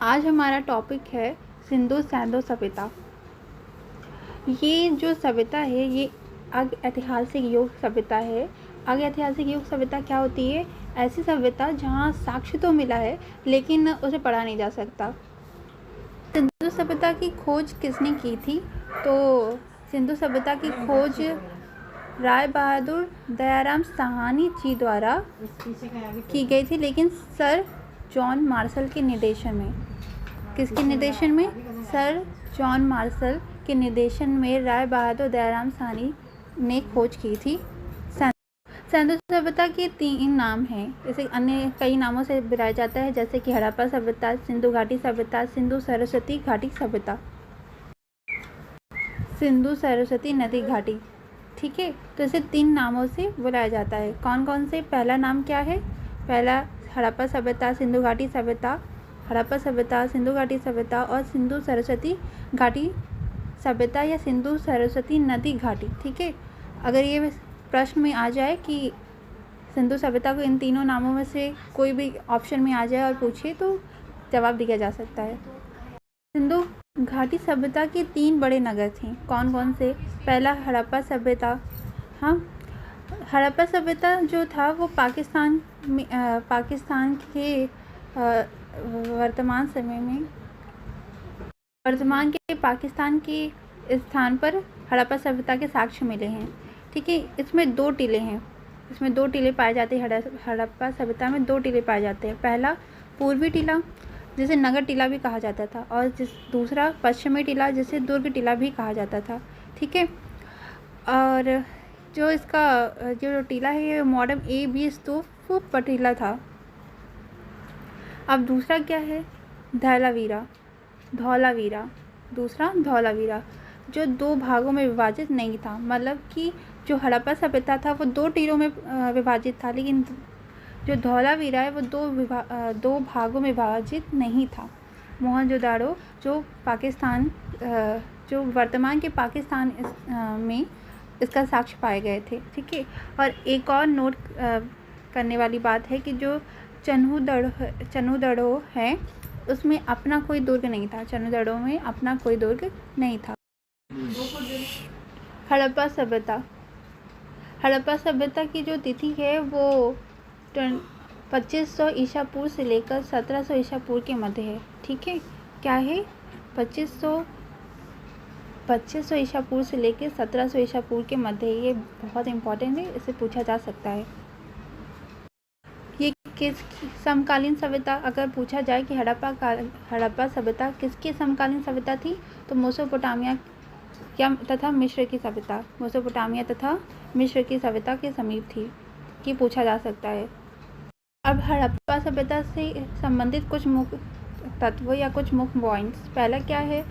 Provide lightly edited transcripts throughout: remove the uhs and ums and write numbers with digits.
आज हमारा टॉपिक है सिंधु सैंधो सभ्यता। ये जो सभ्यता है ये अग ऐतिहासिक युग सभ्यता है। अग ऐतिहासिक युग सभ्यता क्या होती है? ऐसी सभ्यता जहाँ साक्ष्य तो मिला है लेकिन उसे पढ़ा नहीं जा सकता। सिंधु सभ्यता की खोज किसने की थी? तो सिंधु सभ्यता की खोज राय बहादुर दयाराम साहनी जी द्वारा की गई थी, लेकिन सर जॉन मार्शल के निर्देशन में। किसके निर्देशन में? सर जॉन मार्शल के निर्देशन में राय बहादुर दयाराम साहनी ने खोज की थी। सिंधु सभ्यता के 3 नाम हैं। इसे अन्य कई नामों से बुलाया जाता है, जैसे कि हड़प्पा सभ्यता, सिंधु घाटी सभ्यता, सिंधु सरस्वती घाटी सभ्यता। सिंधु सरस्वती नदी घाटी, ठीक है। तो इसे 3 नामों से बुलाया जाता है। कौन कौन से? पहला नाम क्या है? पहला हड़प्पा सभ्यता, सिंधु घाटी सभ्यता, हड़प्पा सभ्यता, सिंधु घाटी सभ्यता और सिंधु सरस्वती घाटी सभ्यता या सिंधु सरस्वती नदी घाटी, ठीक है। अगर ये प्रश्न में आ जाए कि सिंधु सभ्यता को इन तीनों नामों में से कोई भी ऑप्शन में आ जाए और पूछे तो जवाब दिया जा सकता है। सिंधु घाटी सभ्यता के 3 बड़े नगर थे। कौन कौन से? पहला हड़प्पा सभ्यता। हाँ, हड़प्पा सभ्यता जो था वो पाकिस्तान के वर्तमान समय में पाकिस्तान के स्थान पर हड़प्पा सभ्यता के साक्ष्य मिले हैं, ठीक है। इसमें 2 टीले हैं। इसमें 2 टीले पाए जाते हैं। हड़प्पा सभ्यता में 2 टीले पाए जाते हैं। पहला पूर्वी टीला, जिसे नगर टीला भी कहा जाता था, और दूसरा पश्चिमी टीला, जिसे दुर्ग टीला भी कहा जाता था, ठीक है। और जो इसका जो टीला है ये मॉडर्न A-B स्तूप टीला था। अब दूसरा क्या है? धौलावीरा। दूसरा धौलावीरा, जो 2 भागों में विभाजित नहीं था। मतलब कि जो हड़प्पा सभ्यता था वो 2 टीलों में विभाजित था, लेकिन जो धौलावीरा है वो 2 भागों में विभाजित नहीं था। मोहनजोदाड़ो जो पाकिस्तान जो वर्तमान के पाकिस्तान में इसका साक्ष्य पाए गए थे, ठीक है। और एक और नोट करने वाली बात है कि जो चन्हुदड़ो है उसमें अपना कोई दुर्ग नहीं था। चन्हुदड़ो में अपना कोई दुर्ग नहीं था। हड़प्पा सभ्यता की जो तिथि है वो 2500 ईसा पूर्व से लेकर 1700 ईसा पूर्व के मध्य है, ठीक है। क्या है? 2500 ईसा पूर्व से लेकर 1700 ईसा पूर्व के मध्य है। ये बहुत इंपॉर्टेंट है, इसे पूछा जा सकता है। ये किस समकालीन सभ्यता, अगर पूछा जाए कि हड़प्पा सभ्यता किसकी समकालीन सभ्यता थी, तो मेसोपोटामिया तथा मिस्र की सभ्यता, मेसोपोटामिया तथा मिस्र की सभ्यता के समीप थी, कि पूछा जा सकता है। अब हड़प्पा सभ्यता से संबंधित कुछ मुख्य तत्व या कुछ मुख्य पॉइंट्स। पहला क्या है?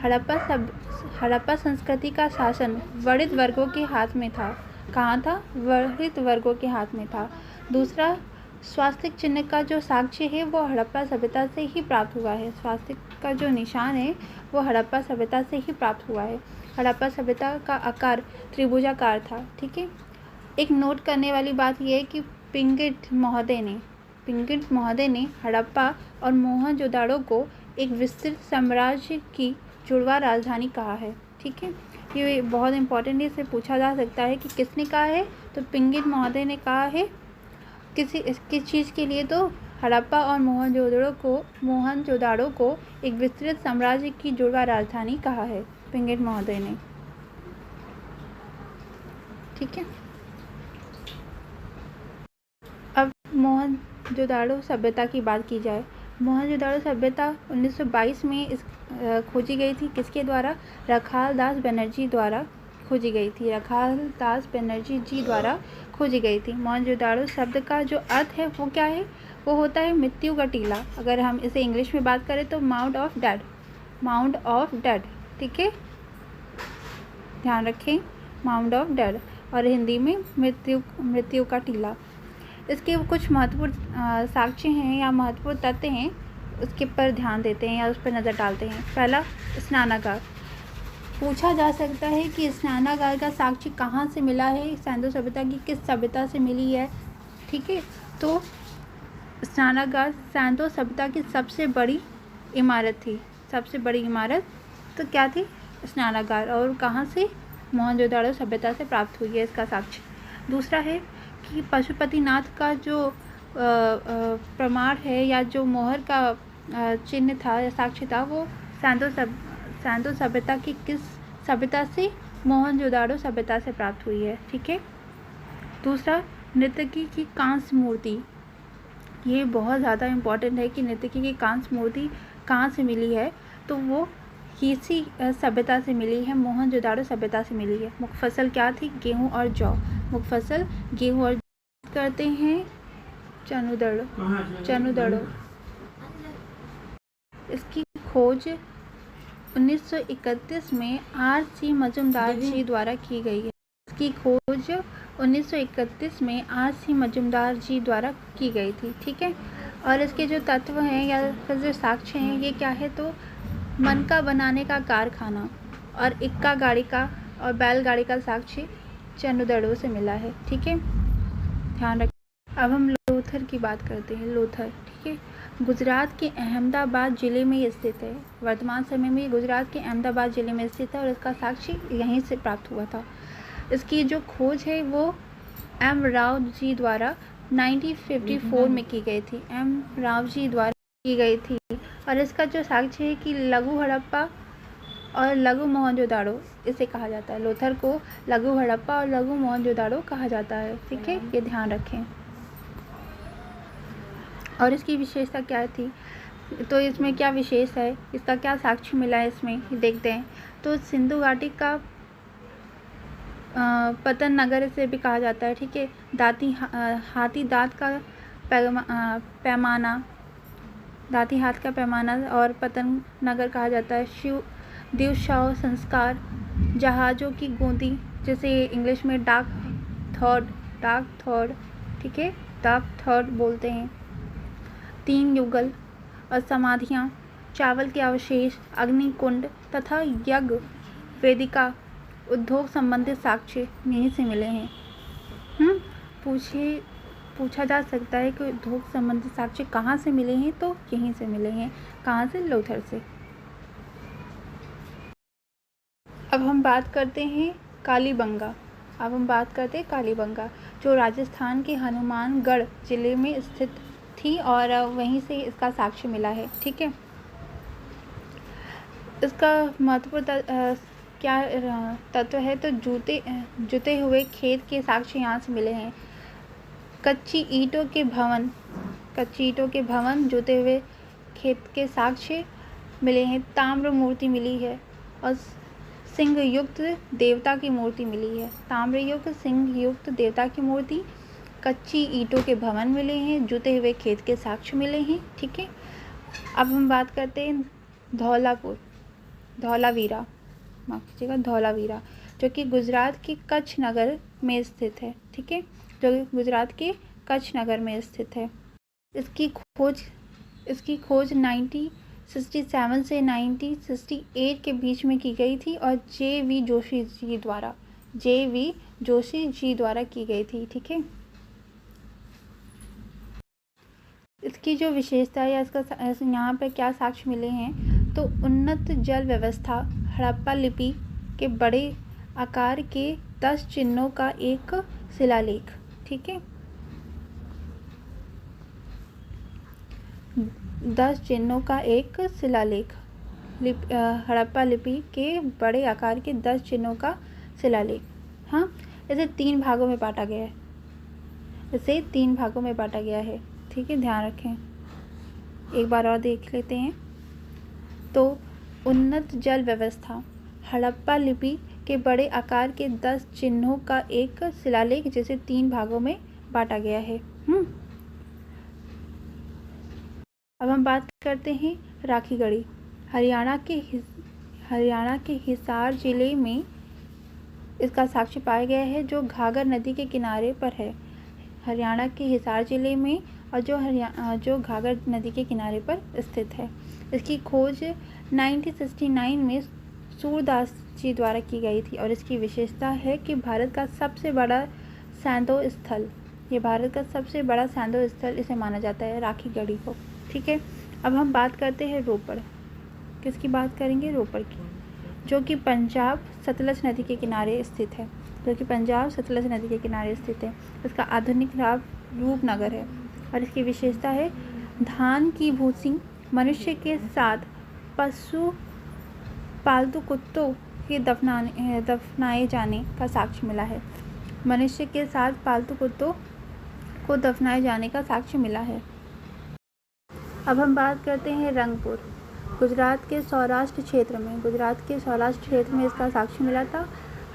हड़प्पा संस्कृति का शासन वर्णित वर्गों के हाथ में था। कहाँ था? वर्णित वर्गों के हाथ में था। दूसरा, स्वास्तिक चिन्ह का जो साक्ष्य है वो हड़प्पा सभ्यता से ही प्राप्त हुआ है। स्वास्तिक का जो निशान है वो हड़प्पा सभ्यता से ही प्राप्त हुआ है। हड़प्पा सभ्यता का आकार त्रिभुजाकार था, ठीक है। एक नोट करने वाली बात यह है कि पिंगट महोदय ने हड़प्पा और मोहनजोदाड़ो को एक विस्तृत साम्राज्य की जुड़वा राजधानी कहा है, ठीक है। ये बहुत इंपॉर्टेंट है, इसे पूछा जा सकता है कि किसने कहा है। तो पिंगट महोदय ने कहा है। किस चीज़ के लिए? तो हड़प्पा और मोहनजोदाड़ो को एक विस्तृत साम्राज्य की जुड़वा राजधानी कहा है पिंगट महोदय ने, ठीक है। अब मोहनजोदाड़ो सभ्यता की बात की जाए। मोहनजोदाड़ो सभ्यता 1922 में खोजी गई थी। किसके द्वारा? रखाल दास बनर्जी द्वारा खोजी गई थी। रखाल दास बनर्जी जी द्वारा खोजी गई थी। मोहनजोदाड़ो शब्द का जो अर्थ है वो क्या है? वो होता है मृत्यु का टीला। अगर हम इसे इंग्लिश में बात करें तो माउंट ऑफ डेड, ठीक है, ध्यान रखें, माउंट ऑफ डेड, और हिंदी में मृत्यु का टीला। इसके कुछ महत्वपूर्ण साक्ष्य हैं या महत्वपूर्ण तथ्य हैं, उसके पर ध्यान देते हैं या उस पर नज़र डालते हैं। पहला, स्नानागार। पूछा जा सकता है कि स्नानागार का साक्ष्य कहाँ से मिला है, सिंधु सभ्यता की किस सभ्यता से मिली है, ठीक है। तो स्नानागार सिंधु सभ्यता की सबसे बड़ी इमारत थी, सबसे बड़ी इमारत तो क्या थी? स्नानागार। और कहाँ से? मोहनजोदड़ो सभ्यता से प्राप्त हुई है इसका साक्ष्य। दूसरा है कि पशुपतिनाथ का जो प्रमाण है या जो मोहर का चिन्ह था या साक्ष्य था वो सैंतो सभ्यता की किस सभ्यता से? मोहनजोदड़ो सभ्यता से प्राप्त हुई है। ठीक है। दूसरा, नर्तकी की कांस्य मूर्ति। ये बहुत ज़्यादा इम्पॉर्टेंट है कि नर्तकी की कांस्य मूर्ति कहाँ से मिली है, तो वो इसी सभ्यता से मिली है, मोहनजोदड़ो सभ्यता से मिली है। मुख्य फसल क्या थी? गेहूँ और जौ। मुख्य फसल गेहूँ और करते हैं चनुदड़ो। इसकी खोज 1931 में R.C. मजुमदार जी द्वारा की गई है। इसकी खोज 1931 में R.C. मजुमदार जी द्वारा की गई थी। ठीक है। और इसके जो तत्व हैं या फिर जो साक्ष्य हैं ये क्या है? तो मनका बनाने का कारखाना और इक्का गाड़ी का और बैलगाड़ी का साक्ष्य चनुदड़ो से मिला है। ठीक है, ध्यान रखें। अब हम लोथर की बात करते हैं। लोथर, ठीक है, गुजरात के अहमदाबाद ज़िले में स्थित है। वर्तमान समय में गुजरात के अहमदाबाद ज़िले में स्थित है और इसका साक्ष्य यहीं से प्राप्त हुआ था। इसकी जो खोज है वो M. राव जी द्वारा 1954 में की गई थी। M. राव जी द्वारा की गई थी। और इसका जो साक्ष्य है कि लघु हड़प्पा और लघु मोहनजोदड़ो इसे कहा जाता है। लोथर को लघु हड़प्पा और लघु मोहनजोदड़ो कहा जाता है। ठीक है, ये ध्यान रखें। और इसकी विशेषता क्या थी? तो इसमें क्या विशेष है, इसका क्या साक्ष्य मिला है इसमें, देखते हैं। तो सिंधु घाटी का पतन नगर से भी कहा जाता है। ठीक है, हाथी दांत का पैमाना, दाती हाथ का पैमाना और पतन नगर कहा जाता है। दिवशव संस्कार, जहाज़ों की गूंदी जिसे इंग्लिश में डाक थॉर्ड, ठीक है, डाक थॉर्ड बोलते हैं। 3 युगल और समाधियाँ, चावल के अवशेष, अग्निकुंड तथा यज्ञ वेदिका, उद्योग संबंधित साक्ष्य यहीं से मिले हैं। पूछा जा सकता है कि उद्योग संबंधित साक्ष्य कहाँ से मिले हैं, तो यहीं से मिले हैं। कहाँ से? लोथर से। अब हम बात करते हैं कालीबंगा। जो राजस्थान के हनुमानगढ़ जिले में स्थित थी और वहीं से इसका साक्ष्य मिला है। ठीक है, इसका महत्वपूर्ण क्या तत्व है? तो जुते हुए खेत के साक्ष्य यहाँ से मिले हैं। कच्ची ईंटों के भवन जुते हुए खेत के साक्ष्य मिले हैं। ताम्र मूर्ति मिली है और सिंह युक्त देवता की मूर्ति मिली है। ताम्र युक्त सिंह युक्त देवता की मूर्ति, कच्ची ईंटों के भवन मिले हैं, जुते हुए खेत के साक्ष्य मिले हैं। ठीक है, अब हम बात करते हैं धौलावीरा, जो कि गुजरात के कच्छ नगर में स्थित है। ठीक है, जो गुजरात के कच्छ नगर में स्थित है। इसकी खोज 1967 से 1968 के बीच में की गई थी और J.V. जोशी जी द्वारा की गई थी। ठीक है, इसकी जो विशेषता है या इसका यहाँ पे क्या साक्ष्य मिले हैं? तो उन्नत जल व्यवस्था, हड़प्पा लिपि के बड़े आकार के 10 चिन्हों का एक शिलालेख। ठीक है, 10 चिन्हों का एक शिलालेख, हड़प्पा लिपि के बड़े आकार के 10 चिन्हों का शिलालेख। हाँ, इसे 3 भागों में बांटा गया है। ठीक है, ध्यान रखें। एक बार और देख लेते हैं। तो उन्नत जल व्यवस्था, हड़प्पा लिपि के बड़े आकार के 10 चिन्हों का एक शिलालेख जिसे 3 भागों में बांटा गया है। अब हम बात करते हैं राखीगढ़ी। हरियाणा के हिसार जिले में इसका साक्ष्य पाया गया है, जो घाघर नदी के किनारे पर है। हरियाणा के हिसार जिले में और जो घाघर नदी के किनारे पर स्थित है। इसकी खोज 1969 में सूरदास जी द्वारा की गई थी और इसकी विशेषता है कि भारत का सबसे बड़ा सैंदो स्थल इसे माना जाता है राखीगढ़ी को। ठीक है, अब हम बात करते हैं रोपड़। किसकी बात करेंगे? रोपड़ की, जो कि पंजाब सतलज नदी के किनारे स्थित है। जो कि पंजाब सतलज नदी के किनारे स्थित है। इसका आधुनिक नाम रूपनगर है और इसकी विशेषता है धान की भूसी मनुष्य के साथ पशु पालतू कुत्तों के दफनाए जाने का साक्ष्य मिला है। मनुष्य के साथ पालतू कुत्तों को दफनाए जाने का साक्ष्य मिला है। अब हम बात करते हैं रंगपुर। गुजरात के सौराष्ट्र क्षेत्र में इसका साक्ष्य मिला था।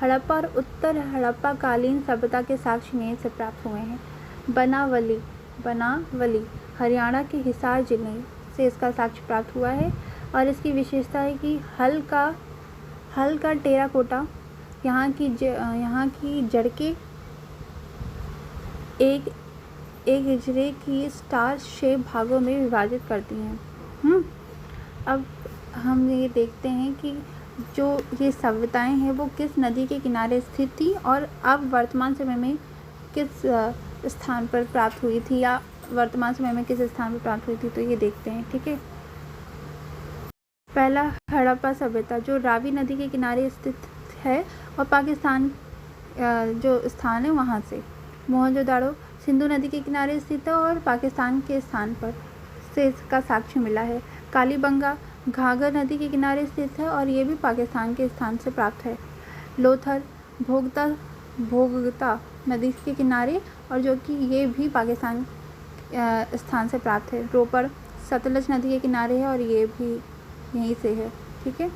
हड़प्पा और उत्तर हड़प्पा कालीन सभ्यता के साक्ष्य में से प्राप्त हुए हैं। बनावली हरियाणा के हिसार जिले से इसका साक्ष्य प्राप्त हुआ है और इसकी विशेषता है कि हल का टेराकोटा यहाँ की जड़कें एक इजरे की स्टार शेप भागों में विभाजित करती हैं। अब हम ये देखते हैं कि जो ये सभ्यताएं हैं वो किस नदी के किनारे स्थित थी और अब वर्तमान समय में किस स्थान पर प्राप्त हुई थी, या वर्तमान समय में किस स्थान पर प्राप्त हुई थी, तो ये देखते हैं। ठीक है, पहला हड़प्पा सभ्यता जो रावी नदी के किनारे स्थित है और पाकिस्तान जो स्थान है वहाँ से। मोहनजोदाड़ो सिंधु नदी के किनारे स्थित है और पाकिस्तान के स्थान पर से इसका साक्ष्य मिला है। कालीबंगा घाघर नदी के किनारे स्थित है और ये भी पाकिस्तान के स्थान से प्राप्त है। लोथर भोगता नदी के किनारे और जो कि ये भी पाकिस्तान स्थान से प्राप्त है। रोपड़ सतलज नदी के किनारे है और ये भी यहीं से है। ठीक है,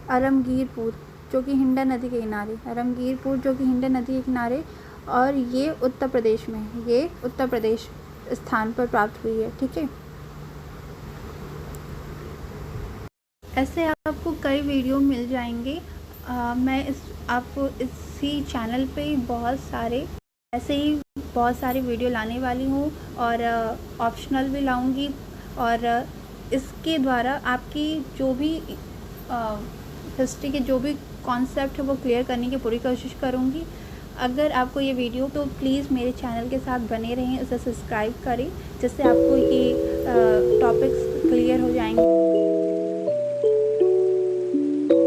अरमगीरपुर जो कि हिंडा नदी के किनारे, और ये उत्तर प्रदेश में है। ये उत्तर प्रदेश स्थान पर प्राप्त हुई है। ठीक है, ऐसे आपको कई वीडियो मिल जाएंगे। मैं आपको इसी चैनल पे बहुत सारे वीडियो लाने वाली हूँ और ऑप्शनल भी लाऊंगी और इसके द्वारा आपकी जो भी हिस्ट्री के जो भी कॉन्सेप्ट है वो क्लियर करने की पूरी कोशिश करूँगी। अगर आपको ये वीडियो तो प्लीज़ मेरे चैनल के साथ बने रहें, उसे सब्सक्राइब करें जिससे आपको ये टॉपिक्स क्लियर हो जाएंगे।